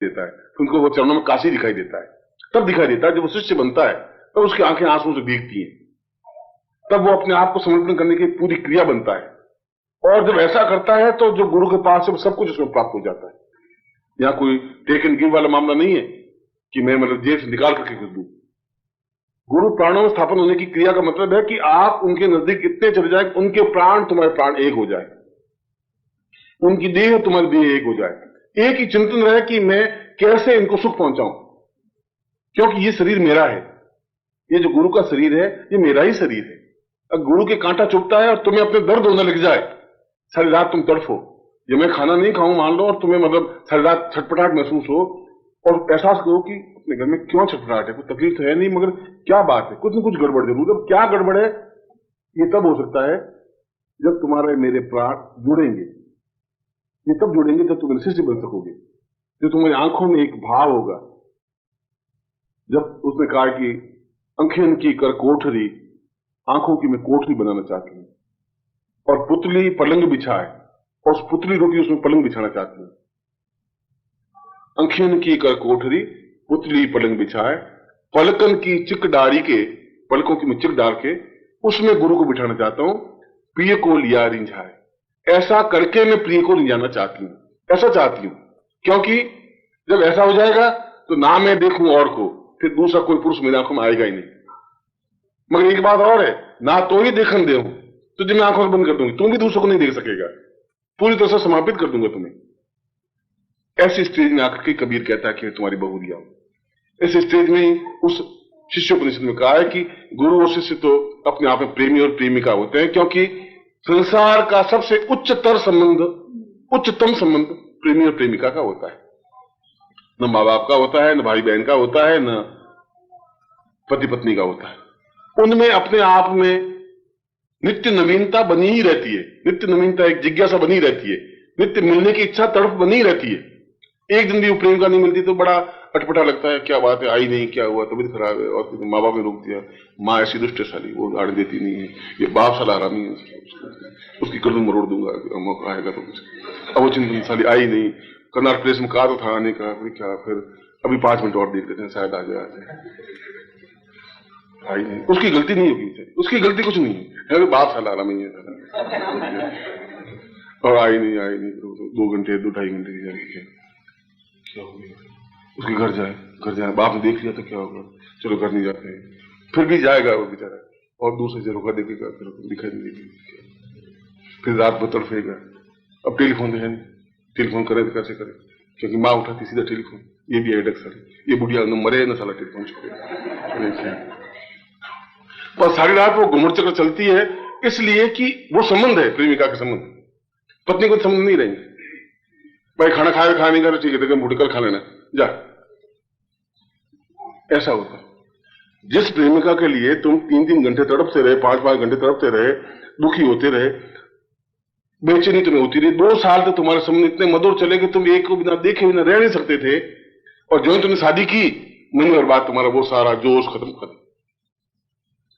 देता है, फिर उनको वो चरणों में काशी दिखाई देता है। तब दिखाई देता है जब वो शिष्य बनता है, तब उसकी आंखें आंसू से भीगती हैं, तब वो अपने आप को समर्पण करने की पूरी क्रिया बनता है। और जब ऐसा करता है तो जो गुरु के पास है सब कुछ उसमें प्राप्त हो जाता है। यहाँ कोई टेक एंड गिव वाला मामला नहीं है कि मैं मतलब जेब से निकाल करके कुछ दूं। गुरु प्राणों में स्थापन होने की क्रिया का मतलब है कि आप उनके नजदीक इतने चले जाए, उनके प्राण तुम्हारे प्राण एक हो जाए, उनकी देह तुम्हारी देह एक हो जाए, एक ही चिंतन रहे कि मैं कैसे इनको सुख पहुंचाऊं, क्योंकि ये शरीर मेरा है, ये जो गुरु का शरीर है ये मेरा ही शरीर है। अब गुरु के कांटा चुभता है और तुम्हें अपने दर्द होने लग जाए, सारी रात तुम तड़फो, ये मैं खाना नहीं खाऊं मान लो, और तुम्हें मतलब सारी रात छटपटाहट महसूस हो और एहसास करो कि अपने घर में क्यों छटपटाहट है, कोई तकलीफ तो है नहीं, मगर क्या बात है, कुछ न कुछ गड़बड़ जरूर। अब क्या गड़बड़ है ये तब हो सकता है जब तुम्हारे मेरे प्राण जुड़ेंगे। ये तब जुड़ेंगे जब तुम शिष्य बन सकोगे, जब तुम्हारी आंखों में एक भाव होगा। जब उसने कहा कि अंखें की कर कोठरी, आंखों की मैं कोठरी बनाना चाहती हूं, और पुतली पलंग बिछाए और उस पुतली रोटी उसमें पलंग बिछाना चाहती हूं। अंखें की कर कोठरी, पुतली पलंग बिछाए, पलकन की चिक डारी के, पलकों की मैं चिक डाल के उसमें गुरु को बिठाना चाहता हूं। प्रिय को लिया रिंझाए, ऐसा करके मैं प्रिय को रिंझाना चाहती हूं, ऐसा चाहती हूं, क्योंकि जब ऐसा हो जाएगा तो ना मैं देखूं और को, फिर दूसरा कोई पुरुष मेरी आंखों में आएगा ही नहीं। मगर एक बात और है, ना तो ही देखन दे तो जब मैं आंखों बंद कर दूंगी तुम भी दूसरों को नहीं देख सकेगा, पूरी तरह से समापित कर दूंगा तुम्हें। ऐसी स्टेज में आकर के कबीर कहता है कि तुम्हारी बहू लिया। इस स्टेज में उस शिष्योपनिषद में कहा है कि गुरु और शिष्य तो अपने आप में प्रेमी और प्रेमिका होते हैं, क्योंकि संसार का सबसे उच्चतर संबंध, उच्चतम संबंध प्रेमी और प्रेमिका का होता है। न माँ बाप का होता है, न भाई बहन का होता है, न पति पत्नी का होता है। उनमें अपने आप में नित्य नवीनता बनी ही रहती है, नित्य नवीनता एक जिज्ञासा बनी रहती है, नित्य मिलने की इच्छा तड़प बनी रहती है। एक दिन भी वो प्रेमिका नहीं मिलती तो बड़ा अटपटा लगता है, क्या बात है, आई नहीं, क्या हुआ, तबीयत खराब है, और माँ बाप ने रोक दिया, माँ ऐसी दुष्ट है साली, वो आड़ देती नहीं है, ये बाप साला हरामी है, उसकी गर्दन मरोड़ दूंगा मौका आएगा तो कुछ। अब वो चिंतन साली आई नहीं, कर्नाटक प्लेस में कहा तो था आने का, फिर क्या, फिर अभी 5 मिनट और देख लेते हैं शायद आ जाए, आई नहीं। उसकी गलती नहीं होगी, उसकी गलती कुछ नहीं है, बाप साला हरामी है, और आई नहीं 2 घंटे 2-2.5 घंटे की जाएगी, क्या हो गया, उसके घर जाए, बाप ने देख लिया तो क्या होगा, चलो घर नहीं जाते हैं, फिर भी जाएगा वो बेचारा, और दूसरी जगह का देखेगा, फिर दिखाई नहीं देगी, फिर रात भर तड़फेगा। अब टेलीफोन तो है नहीं, टेलीफोन करे तो कैसे करे, क्योंकि माँ उठाती सीधा टेलीफोन, ये भी एडक सर, ये बुढ़िया न मरे न साला टेलीफोन छोड़े। पर सारी रात वो घुमड़ चक्कर चलती है, इसलिए कि वो संबंध है, प्रेमिका का संबंध, पत्नी को संबंध नहीं रहेंगे। भाई खाना खाए खा नहीं कर, ठीक है, देखो भुटकर खा लेना जा, ऐसा होता है। जिस प्रेमिका के लिए तुम 3-3 घंटे तड़पते रहे, 5-5 घंटे तड़पते रहे, दुखी होते रहे, बेचैनी तुम्हें होती रही, 2 साल तक तुम्हारे संबंध इतने मधुर चले कि तुम एक को बिना देखे बिना रह नहीं सकते थे, और जो तुमने शादी की महीने भर बाद तुम्हारा वो सारा जोश खत्म,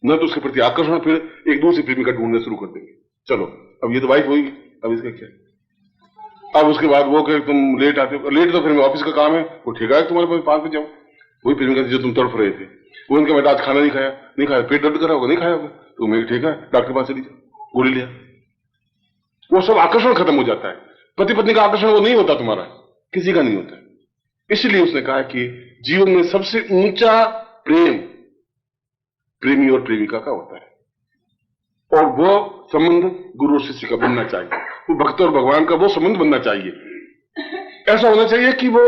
न तो उसके प्रति आकर्षण, फिर एक दूसरी प्रेमिका ढूंढने शुरू कर देंगे। चलो अब ये तो वाइफ होगी, अब इसका क्या, अब उसके बाद वो कि तुम लेट आते हो, लेट तो फिर ऑफिस का काम है, वो ठीक है तुम्हारे पास 5 बजे जाओ, वही प्रेमिका जो तुम तड़प रहे थे, वो उनके बाद आज खाना नहीं खाया, पेट दर्द करा होगा, नहीं खाया होगा, तो मैं ठीक है डॉक्टर के पास चली जाओ, गोली लिया, वो सब आकर्षण खत्म हो जाता है। पति पत्नी का आकर्षण वो नहीं होता, तुम्हारा किसी का नहीं होता। इसलिए उसने कहा कि जीवन में सबसे ऊंचा प्रेम प्रेमी और प्रेमिका का होता है, और वो संबंध गुरु और शिष्य का बनना चाहिए, वो भक्त और भगवान का वो संबंध बनना चाहिए। ऐसा होना चाहिए कि वो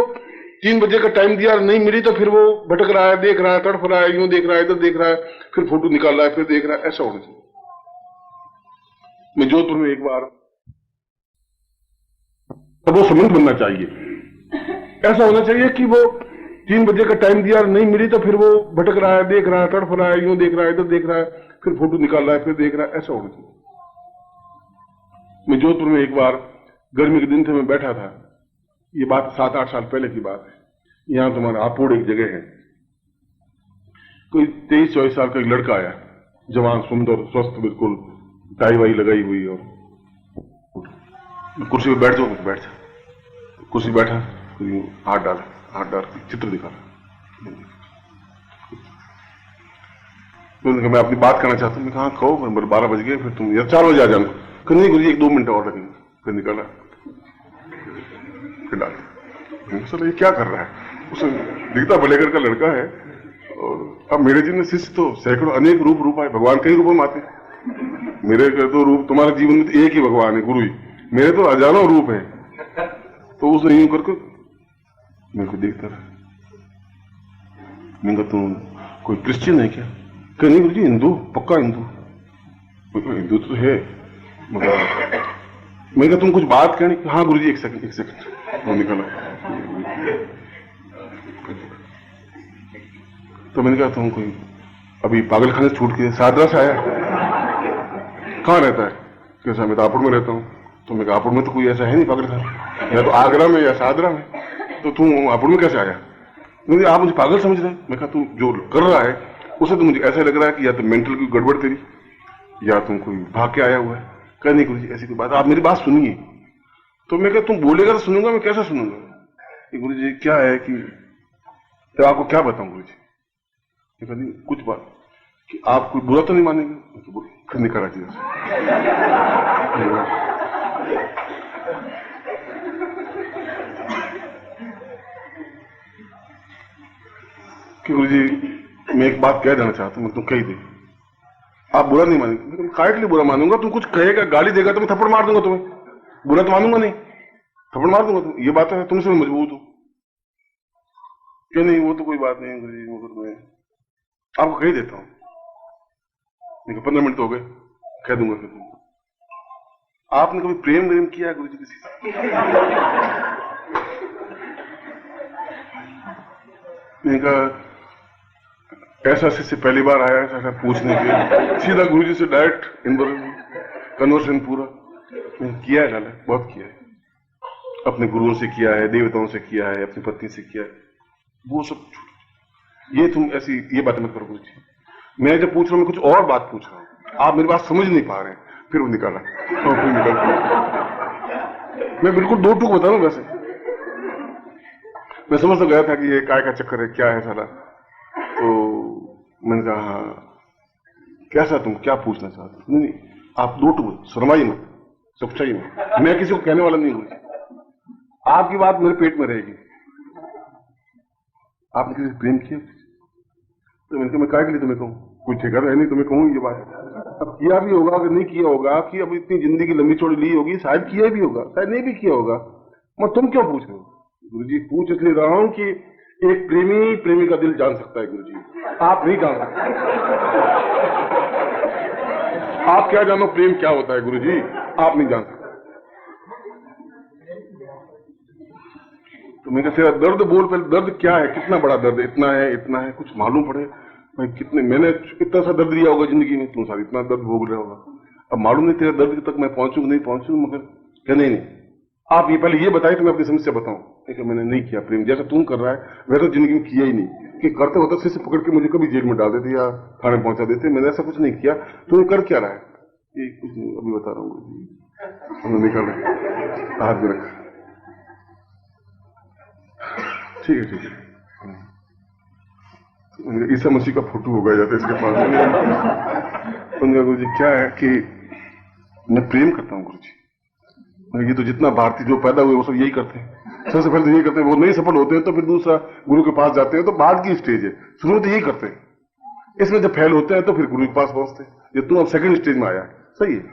3 बजे का टाइम दिया, नहीं मिली तो फिर वो भटक रहा है, देख रहा है, तड़फ रहा है, यूं देख रहा है, इधर देख रहा है, फिर फोटो निकाल रहा है, फिर देख रहा है, ऐसा होना चाहिए। मैं जोधपुर में एक बार, तो वो संबंध बनना चाहिए। ऐसा होना चाहिए कि वो 3 बजे का टाइम दिया, नहीं मिली तो फिर वो भटक रहा है, देख रहा है, तड़फ रहा है, यूं देख रहा है, इधर देख रहा है, फिर फोटो निकाल रहा है, फिर देख रहा है, ऐसा होना चाहिए। मैं जोधपुर में एक बार गर्मी के दिन थे, मैं बैठा था, ये बात 7-8 साल पहले की बात है। यहां तुम्हारा हापुड़ एक जगह है, कोई 23-24 साल का एक लड़का आया, जवान, सुंदर, स्वस्थ, बिल्कुल टाई वाई लगाई हुई, और कुर्सी पे बैठ जाओ, बैठ जा, कुर्सी बैठा, हाथ डाला, हाथ डाल के चित्र दिखा रहा। मैं अपनी बात करना चाहता हूँ। मैं कहा कहो, 12 बज गए, फिर तुम यार 4 बजे आ जाना। नहीं गुरु जी 1-2 मिनट और लगेंगे। फिर निकला, फिर डाल सर ये क्या कर रहा है। उसे दिखता बलेगर का लड़का है। और अब मेरे जी में शिष्य तो सैकड़ों अनेक रूप आए, भगवान कई रूपों में आते। मेरे तो रूप, तुम्हारे जीवन में तो एक ही भगवान है गुरु जी, मेरे तो हजारों रूप है। तो उसने यूं करके मेरे को देखता रहा। मैंने कहा तुम कोई क्रिश्चियन है क्या? कह नहीं गुरु जी हिंदू, पक्का हिंदू। हिंदू तो है मगर मैंने कहा तुम कुछ बात कहनी? हाँ गुरु जी एक सेकंड। वो निकला। तो मैंने कहा तुम कोई अभी पागलखाने से छूट के सादरा से आया? कहाँ रहता है? कैसा? मैं तो हापुड़ में रहता हूँ। तो मैं हापुड़ में तो कोई ऐसा है नहीं पागलखाना, या तो आगरा में या सादरा में। तो तुम हापुड़ में कैसे आया? मुझे आप मुझे पागल समझ रहे हैं। मैं कहा तुम जो कर रहा है उसे तो मुझे ऐसा लग रहा है कि या तो मेंटल की गड़बड़ तेरी, या तुम कोई भाग के आया हुआ है। कह नहीं गुरु जी ऐसी कोई बात, आप मेरी बात सुनिए। तो मैं कहा तुम बोलेगा तो सुनूंगा, मैं कैसा सुनूंगा? गुरु जी क्या है कि तो आपको क्या बताऊं गुरु जी? नहीं कुछ बात कि आप कोई बुरा तो नहीं मानेंगे? तो फिर निकल आती कि गुरु जी मैं एक बात कह देना चाहता हूँ, मैं तुम कही दे, आप बुरा नहीं मानेंगे। काय के लिए बुरा मानूंगा? तुम कुछ कहेगा, गाली देगा तो मैं थप्पड़ मार दूंगा तुम्हें। बुरा तो मानूंगा नहीं, थप्पड़ मार दूंगा। तुम ये बात है, तुमसे मैं मजबूत हूं क्या? नहीं वो तो कोई बात नहीं गुरु जी, मगर मैं आपको कही देता हूँ। 15 मिनट तो हो गए, कह दूंगा फिर। आपने कभी प्रेम व्रेम किया है गुरु जी किसी से? मैंने कहा ऐसा शिष्य पहली बार आया ऐसा पूछने के, सीधा गुरु जी से डायरेक्ट कन्वर्सेशन पूरा किया है। बहुत किया है, अपने गुरुओं से किया है, देवताओं से किया है, अपनी पत्नी से किया है, वो सब। ये तुम ऐसी ये बात मत करो गुरु जी। मैं जब पूछ रहा हूँ मैं कुछ और बात पूछ रहा हूँ, आप मेरी बात समझ नहीं पा रहे हैं। फिर वो निकाला, फिर निकाला। मैं बिल्कुल 2 टूक बता रहा हूँ। वैसे मैं समझ तो गया था कि ये काय का चक्कर है, क्या है साला। तो मैंने कहा हाँ कैसा, तुम क्या पूछना चाहते हो? नहीं आप 2 टूक, शर्माई मत, सच्चाई मत। मैं किसी को कहने वाला नहीं हूँ, आपकी बात मेरे पेट में रहेगी। आपने किसी से प्रेम किया? तो मैंने कहा मैं काय के लिए तुम्हें कहूँ, कोई ठेका है नहीं तुम्हें कहूँ ये बात। अब किया भी होगा, अगर नहीं किया होगा कि अब इतनी जिंदगी लंबी चौड़ी ली होगी, शायद किया भी होगा, शायद नहीं भी किया होगा। मगर तुम क्यों पूछ रहे हो? गुरु जी पूछ इसलिए रहा हूं कि एक प्रेमी प्रेमी का दिल जान सकता है गुरु जी, आप नहीं जान सकते। आप क्या जानो प्रेम क्या होता है गुरु जी, आप नहीं जान सकते। तो मैंने कहा तेरा दर्द बोल, पहले दर्द क्या है, कितना बड़ा दर्द है? इतना है, कुछ मालूम पड़े भाई। कितने मैंने इतना सा दर्द लिया होगा जिंदगी में, तुम सारी इतना दर्द भोग रहा होगा। अब मालूम नहीं तेरे दर्द तक मैं पहुंचूं नहीं पहुंचूं, मगर क्या नहीं आप ये पहले ये बताए तो मैं अपनी समस्या बताऊं। कि मैंने नहीं किया प्रेम, जैसा तुम कर रहा है वैसा जिंदगी में किया ही नहीं। कि करते होता शिष्य पकड़ के मुझे कभी जेल में डाल देते या थाने पहुंचा देते, मैंने ऐसा कुछ नहीं किया। तुम्हें कर क्या रहा है? ये कुछ नहीं, अभी बता रहा हूँ। हम निकल रहे हाथ में रखा, ठीक है ठीक है। ईसा मसीह का फोटो हो गया जाता है इसके पास। गुरु जी क्या है कि मैं प्रेम करता हूँ गुरु जी। ये तो जितना भारतीय जो पैदा हुए वो सब यही करते हैं, सबसे पहले तो यही करते हैं। वो नहीं सफल होते हैं तो फिर दूसरा गुरु के पास जाते हैं, तो बाद की स्टेज है। शुरू में तो यही करते हैं, इसमें जब फेल होते हैं तो फिर गुरु के पास पहुंचते हैं। ये तुम अब सेकंड स्टेज में आया है, सही है।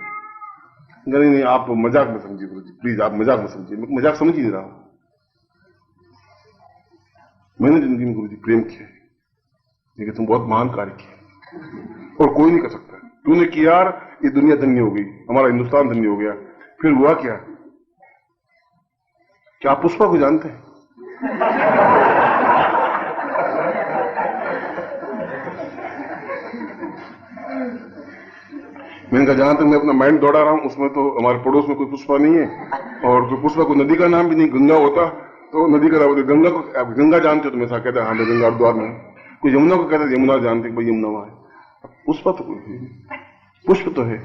नहीं आप मजाक में समझिए गुरु जी, प्लीज आप मजाक में समझिए, मैं मजाक समझ ही नहीं रहा हूं। मैंने जिंदगी में गुरु जी प्रेम किया है, लेकिन तुम बहुत महान कार्य किया और कोई नहीं कर सकता। तूने किया यार, ये दुनिया धन्य हो गई, हमारा हिंदुस्तान धन्य हो गया। फिर हुआ क्या आप पुष्पा को जानते हैं? मैंने कहा जहां तक मैं अपना माइंड दौड़ा रहा हूं उसमें तो हमारे पड़ोस में कोई पुष्पा नहीं है, और कोई पुष्पा को नदी का नाम भी नहीं। गंगा होता तो नदी का नाम, गंगा को गंगा जानते हो तुम? ऐसा कहते हैं हाँ मैं गंगा द्वार में। कोई यमुना को कहते यमुना जानते भाई यमुना वहां है। पुष्पा तो कोई, पुष्प तो है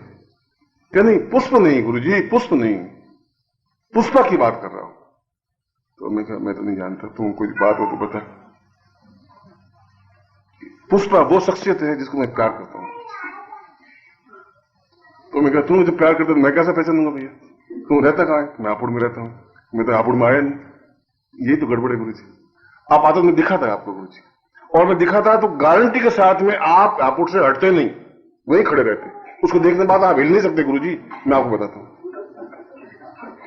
क्या? नहीं पुष्प नहीं गुरु जी, पुष्प नहीं, पुष्पा की बात कर रहा हूं। तो मैं कहा मैं तो नहीं जानता, तुम कोई बात हो तो बता। पुष्पा वो शख्सियत है जिसको मैं प्यार करता हूँ। तो मैं कहा तुम मुझे प्यार करते तो मैं कैसा पहचानूंगा भैया, तुम रहता कहाँ है? मैं हापुड़ में रहता हूँ, मैं तो हापुड़ में आया नहीं। यही तो गड़बड़ है गुरु जी। आप आते में दिखा था आपको गुरु जी, और मैं दिखा था तो गारंटी के साथ में आप हापुड़ से हटते नहीं, वहीं खड़े रहते। उसको देखने के बाद आप हिल नहीं सकते गुरु जी, मैं आपको बताता हूँ।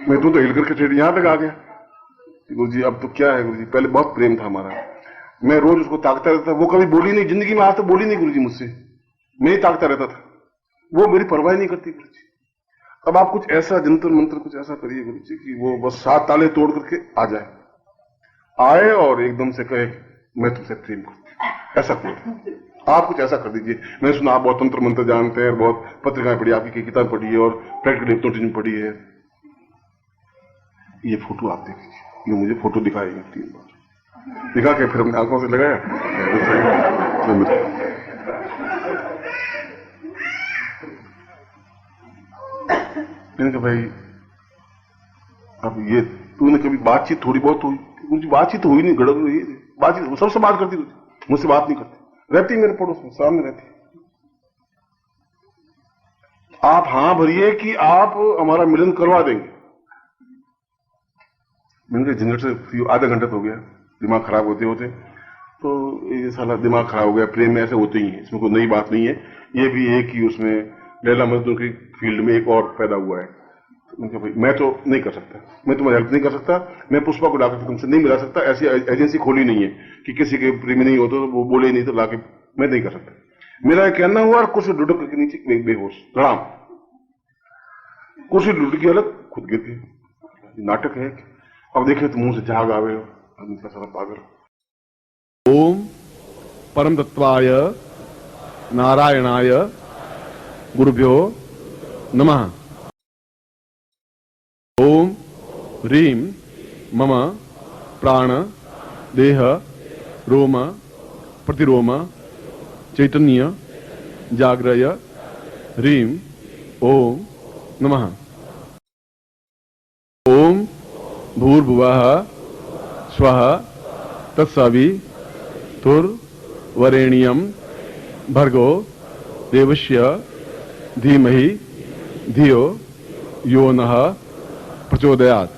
मैं तो हिल करके ठेठ यहां तक आ गया। गुरु जी अब तो क्या है गुरु जी, पहले बहुत प्रेम था हमारा, मैं रोज उसको ताकता रहता था, वो कभी बोली नहीं जिंदगी में, आज तो बोली नहीं गुरु जी मुझसे, मैं ही ताकता रहता था, वो मेरी परवाह नहीं करती गुरु जी। अब आप कुछ ऐसा जंतर मंत्र कुछ ऐसा करिए गुरु जी कि वो बस 7 ताले तोड़ करके आ जाए, आए और एकदम से कहे मैं तुमसे प्रेम करती, ऐसा कोई आप कुछ ऐसा कर दीजिए। मैंने सुना आप बहुत तंत्र मंत्र जानते हैं, बहुत पत्रिकाएं पढ़ी, आपकी किताब पढ़ी है और प्रैक्टिकल हिप्नोटिज्म पढ़ी है। ये फोटो आप देख लीजिए, ये मुझे फोटो दिखाएंगे 3 बार, दिखा के फिर अपने आंखों से लगाया। मैंने कहा भाई अब ये तूने कभी बातचीत थोड़ी बहुत हुई? मुझे बातचीत हुई नहीं, गड़बड़ हुई बातचीत, सबसे बात करती, मुझसे बात नहीं करती, रहती मेरे पड़ोस में सामने रहती। आप हां भरिए कि आप हमारा मिलन करवा देंगे। मैंने झंझट से आधा घंटा तो हो गया, दिमाग खराब होते होते, तो ये साला दिमाग खराब हो गया। प्रेम में ऐसे होते ही है, इसमें कोई नई बात नहीं है। ये भी है कि उसमें लैला मजनू की फील्ड में एक और पैदा हुआ है। तो भाई मैं तो नहीं कर सकता, मैं तुम्हारी हेल्प नहीं कर सकता, मैं पुष्पा को लाकर तुमसे नहीं मिला सकता, ऐसी एजेंसी खोली नहीं है कि किसी के प्रेमी नहीं हो तो वो बोले नहीं तो लाके, मैं नहीं कर सकता। मेरा कहना हुआ और कुर्सी डुडक के नीचे बेहोश धड़ाम, कुर्सी डुडक की अलग, खुद गिर गए। नाटक है। अब देखे तो मुंह से झाग आवे का सारा पागल। ओम परम तत्वाय नारायणाय गुरुभ्यो नमः। ओम ह्रीं मम प्राण देह रोम प्रतिरोम चैतन्य जाग्रय ह्रीं ओम नमः। ओम भूर्भुवः स्वः तत्सवितुर्वरेण्यं भर्गो देवस्य धीमहि धियो यो नः प्रचोदयात्।